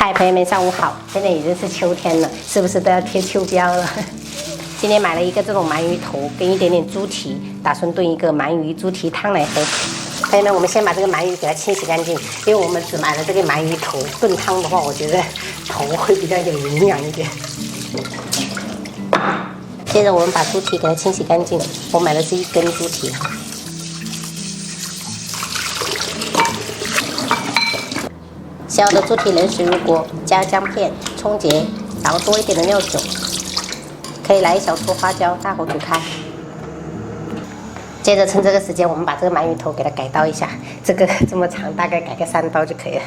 嗨，朋友们，上午好！现在已经是秋天了，是不是都要贴秋膘了？今天买了一个这种鳗鱼头跟一点点猪蹄，打算炖一个鳗鱼猪蹄汤来喝。朋友们，我们先把这个鳗鱼给它清洗干净，因为我们只买了这个鳗鱼头，炖汤的话，我觉得头会比较有营养一点。接着我们把猪蹄给它清洗干净，我买的是1根猪蹄。小的猪蹄冷水入锅，加姜片、葱节，然后多一点的料酒，可以来1小撮花椒，大火煮开。接着趁这个时间，我们把这个鳗鱼头给它改刀一下，这个这么长，大概改个3刀就可以了。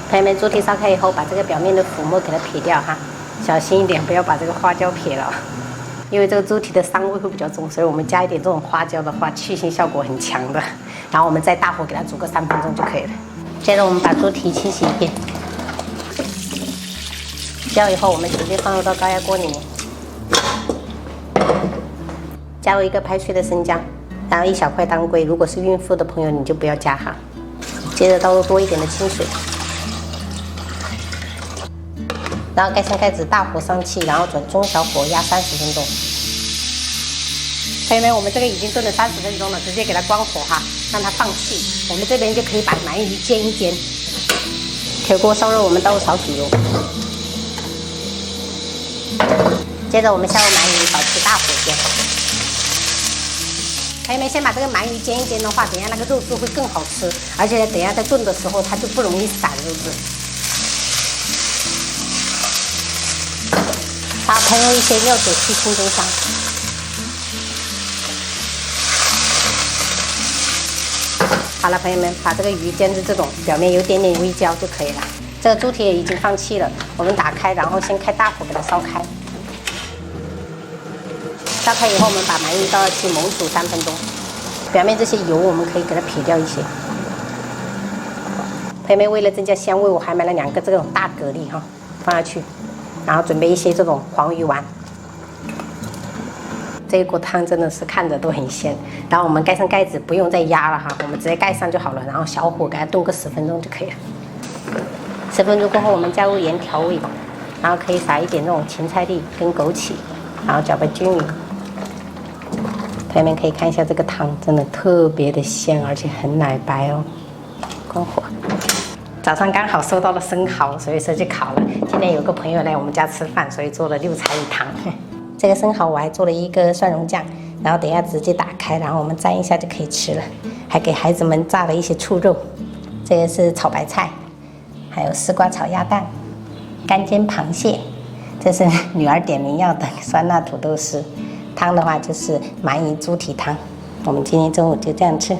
朋友们，猪蹄烧开以后，把这个表面的浮沫给它撇掉哈，小心一点，不要把这个花椒撇了。因为这个猪蹄的膻味会比较重，所以我们加一点这种花椒的话，去腥效果很强的。然后我们再大火给它煮个3分钟就可以了。接着我们把猪蹄清洗一遍，洗好以后，我们直接放入到高压锅里面，加入1个拍碎的生姜，然后1小块当归。如果是孕妇的朋友，你就不要加哈。接着倒入多一点的清水。然后盖上盖子，大火上气，然后转中小火压30分钟。朋友们，我们这个已经炖了30分钟了，直接给它关火哈，让它放气。我们这边就可以把鳗鱼煎一煎。铁锅烧热，我们倒入少许油。接着我们下入鳗鱼，保持大火煎。朋友们，先把这个鳗鱼煎一煎的话，等一下那个肉质会更好吃，而且等一下在炖的时候它就不容易散肉质。好，喷入一些料酒去腥增香。好了，朋友们，把这个鱼煎至这种表面有点点微焦就可以了。这个猪蹄也已经放气了，我们打开，然后先开大火给它烧开。烧开以后，我们把鳗鱼倒下去猛煮3分钟。表面这些油我们可以给它撇掉一些。朋友们，为了增加香味，我还买了2个这种大蛤蜊哈，放下去。然后准备一些这种黄鱼丸，这一锅汤真的是看着都很鲜。然后我们盖上盖子，不用再压了哈，我们直接盖上就好了。然后小火给它炖个10分钟就可以了。10分钟过后，我们加入盐调味，然后可以撒一点那种芹菜粒跟枸杞，然后搅拌均匀。朋友们可以看一下这个汤，真的特别的鲜，而且很奶白哦。关火。早上刚好收到了生蚝，所以说就烤了。今天有个朋友来我们家吃饭，所以做了6菜1汤。这个生蚝我还做了一个蒜蓉酱，然后等一下直接打开，然后我们蘸一下就可以吃了。还给孩子们炸了一些醋肉，这个是炒白菜，还有丝瓜炒鸭蛋，干煎螃蟹，这是女儿点名要的酸辣土豆丝。汤的话就是鳗鱼猪蹄汤。我们今天中午就这样吃。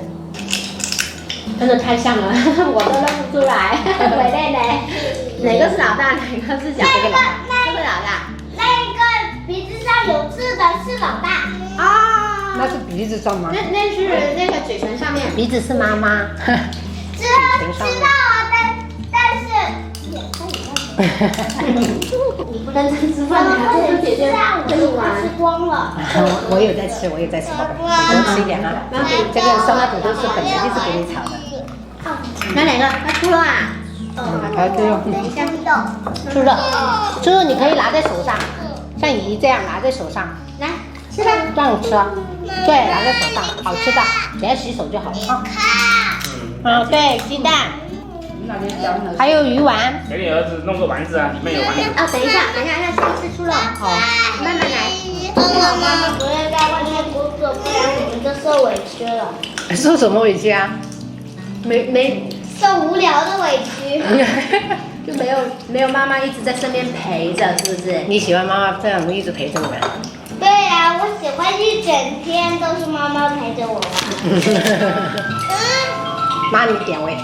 真的太像了，我都认不出来。伟妹呢？哪个是老大？哪个是小？这个老大。这个老大。那个鼻子上有刺的是老大。啊。那是鼻子上吗？那是那个嘴唇上面。鼻子是妈妈。知道啊，但是眼看你不认真吃饭，你还跟姐姐跟你玩。吃光了。我有在吃，宝贝，你多吃一点啊。这个酸辣土豆丝本来就是给你炒的。买哪个？要猪肉啊？还有猪肉。等一下，猪肉，猪肉你可以拿在手上，像鱼这样拿在手上，来吃吧。这样吃啊？对，拿在手上，好吃的，只要洗手就好了啊。对，鸡蛋，还有鱼丸。给你儿子弄个丸子啊，里面有丸子。哦，等一下，要先吃猪肉。好，慢慢来。妈妈不要在外面工作，不然我们就受委屈了。受什么委屈啊？没受无聊的委屈。就没有妈妈一直在身边陪着，是不是？你喜欢妈妈这样一直陪着你们？对呀，我喜欢一整天都是妈妈陪着我玩。妈，你点位。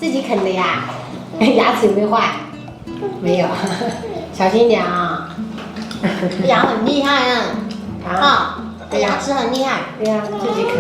自己啃的呀？牙齿有没有坏？没有，小心点啊。牙很厉害啊！啊，牙齿很厉害。对呀，自己啃。